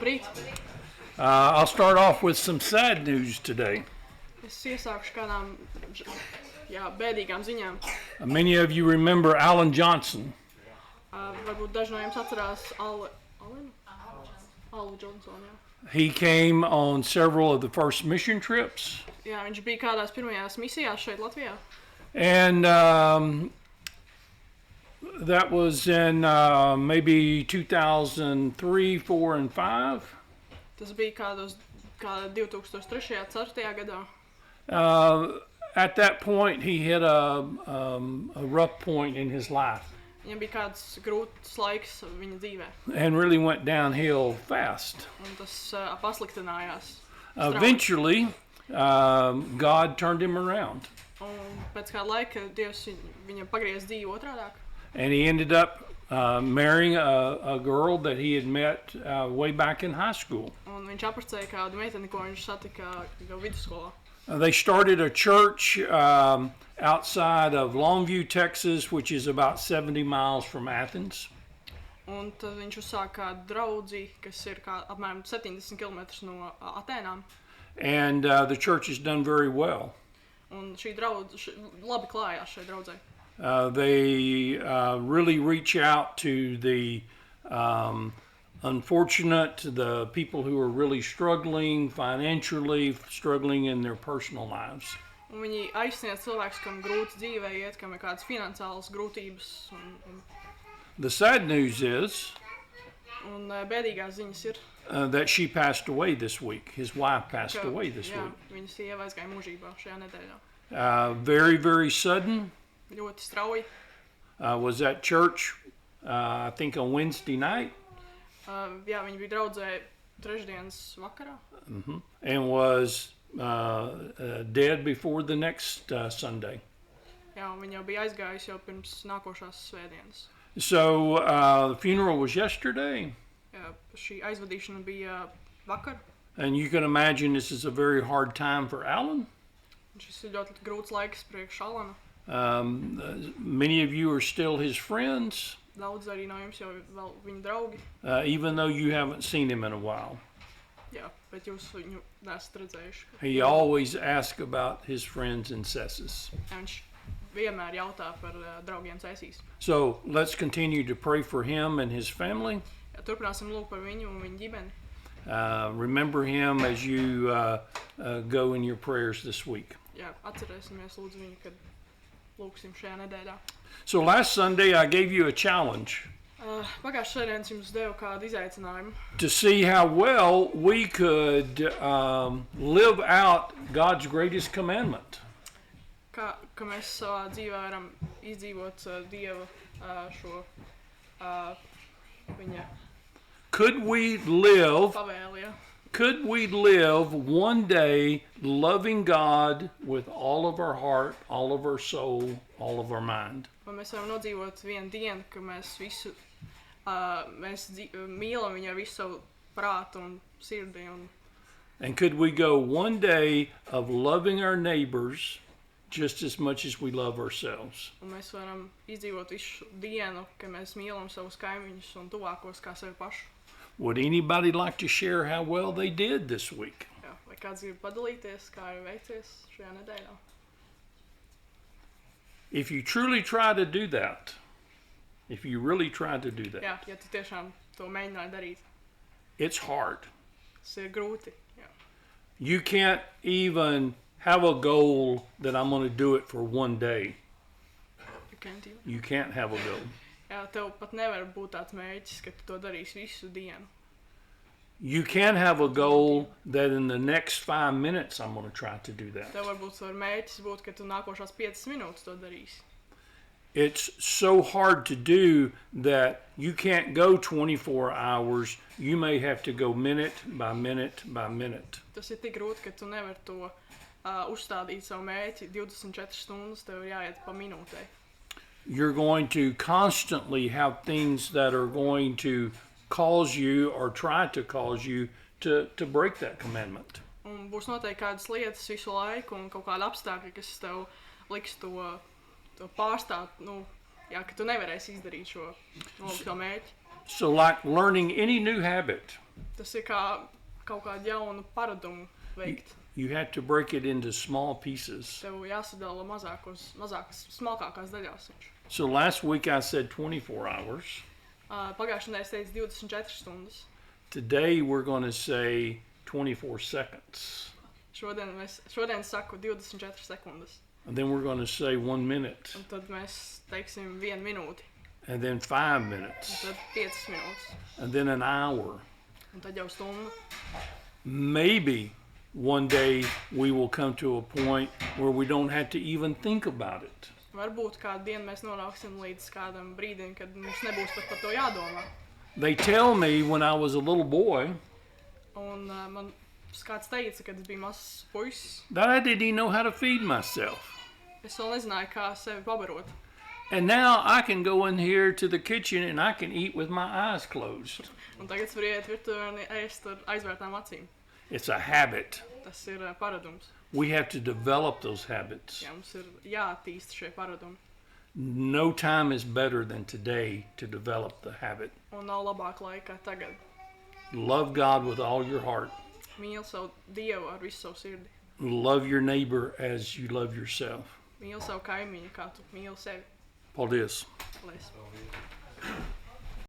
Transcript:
Labrīt! I'll start off with some sad news today. Es iesākšu kādām bēdīgām ziņām. Many of you remember Alan Johnson. Varbūt daži no jums atcerās Alu Johnsonu. He came on several of the first mission trips. Jā, viņš bija kādās pirmajās misijās šeit Latvijā. And that was in maybe 2003, 4, and 5. Tas bija kādā 2003. 2004. gadā. At that point, he hit a rough point in his life. Viņam bija kāds grūts laiks viņa dzīvē. And really went downhill fast. Un tas pasliktinājās. Eventually, God turned him around. Un pēc kāda laika Dievs viņam pagriez dzīvi otrādāk. And he ended up marrying a girl that he had met way back in high school. Un viņš apprecēja kādu meiteni, ko viņš satika jau vidusskolā. They started a church outside of Longview, Texas, which is about 70 miles from Athens. Un tad viņš uzsāka kādu draudzi, kas ir apmēram 70 km no Atēnām. And the church has done very well. Un šī draudze labi klājās šai draudzei. They really reach out to the unfortunate, the people who are really struggling financially, struggling in their personal lives. Un viņi aizsniedz cilvēkus, kam grūts dzīvē iet, kam ir kādas finansiālas grūtības. The sad news is un bēdīgās ziņas ir, that she passed away this week. His wife passed away this week. Viņa sieva aizgāja mūžībā šajā nedēļā. Very, very sudden. Ļoti strauji. Was at church, I think on Wednesday night. Jā, viņa bija draudzē trešdienas vakarā. And was dead before the next Sunday. Jā, un viņa jau bija aizgājusi jau pirms nākošās svētdienas. So the funeral was yesterday. Jā, šī aizvadīšana bija vakar. And you can imagine this is a very hard time for Alan. Šis ir ļoti grūts laiks priekš Alana. Many of you are still his friends. Daudz arī no jums jau vēl viņa draugi. Even though you haven't seen him in a while. Jā, bet jūs viņu nesat redzējuši. He always asks about his friends and sesses. Viņš vienmēr jautā par draugiem sesijas. So let's continue to pray for him and his family. Jā, turpināsim lūgt par viņu un viņa ģimeni. Remember him as you go in your prayers this week. Jā, atcerēsimies lūdzu viņu, kad lūgsim šajā nedēļā. So last Sunday I gave you a challenge. Pagājušajā svētdienā jums devu kādu izaicinājumu. To see how well we could live out God's greatest commandment. Kā mēs savā dzīvē varam izdzīvot Dieva šo viņa Could we live pavēli, ja? Could we live one day loving God with all of our heart, all of our soul, all of our mind? Vai mēs varam nodzīvot vienu dienu, ka mēs visu mīlam viņu ar visu savu prātu un sirdi. And could we go one day of loving our neighbors just as much as we love ourselves? Un mēs varam izdzīvot visu dienu, ka mēs mīlam savus kaimiņus un tuvākos kā sevi pašu. Would anybody like to share how well they did this week? Jā, vai kāds grib padalīties, kā ir veicies šajā nedēļā? If you truly try to do that, if you really try to do that, Jā, ja tu tiešām to mēģināji darīt, it's hard. tas ir grūti. Jā. You can't even have a goal that I'm going to do it for one day. You can't have a goal. Jā, tev pat nevar būt tāds mērķis, ka tu to darīsi visu dienu. You can have a goal that in the next 5 minutes I'm going to try to do that. Tev varbūt mērķis būt, ka tu nākošās 5 minūtes to darīsi. It's so hard to do that you can't go 24 hours. You may have to go minute by minute by minute. Tas ir tik grūti, ka tu nevar to uzstādīt savu mērķi 24 stundas, tev ir jāiet pa minūtei. You're going to constantly have things that are going to cause you or try to cause you to break that commandment. Un būs noteikti kādas lietas visu laiku un kaut kādi apstākļi, kas tev liks to pārstāt, ka tu nevarēsi izdarīt šo nolikto mērķi. So, like learning any new habit, Tas ir kā kaut kādu jaunu paradumu veikt. you have to break it into small pieces. Tev jāsadala mazākas, smalkākās daļās. So, last week I said 24 hours. Pagājušajā nedēļā es teicu 24 stundas. Today we're going to say 24 seconds. Šodien saku 24 sekundes. And then we're going to say 1 minute. Un tad mēs teiksim 1 minūti. And then 5 minutes. Un tad 5 minūtes. And then an hour. Un tad jau stundu. Maybe one day we will come to a point where we don't have to even think about it. Varbūt kādu dienu mēs nonāksim līdz kādam brīdim, kad mums nebūs pat par to jādomā. They tell me when I was a little boy Un man kāds teica, kad es biju mazs puisis, that I didn't even know how to feed myself. es vēl nezināju, kā sevi pabarot. And now I can go in here to the kitchen and I can eat with my eyes closed. Un tagad es varu iet virtuvē un ēst ar aizvērtām acīm. It's a habit. Tas ir paradums. We have to develop those habits. Jā, mums ir jāattīst šie paradumi. No time is better than today to develop the habit. Un nav labāk laika tagad. Love God with all your heart. Mīli savu Dievu ar visu savu sirdi. Love your neighbor as you love yourself. Mīli savu kaimiņu, kā tu mīli sevi. Paldies. Paldies.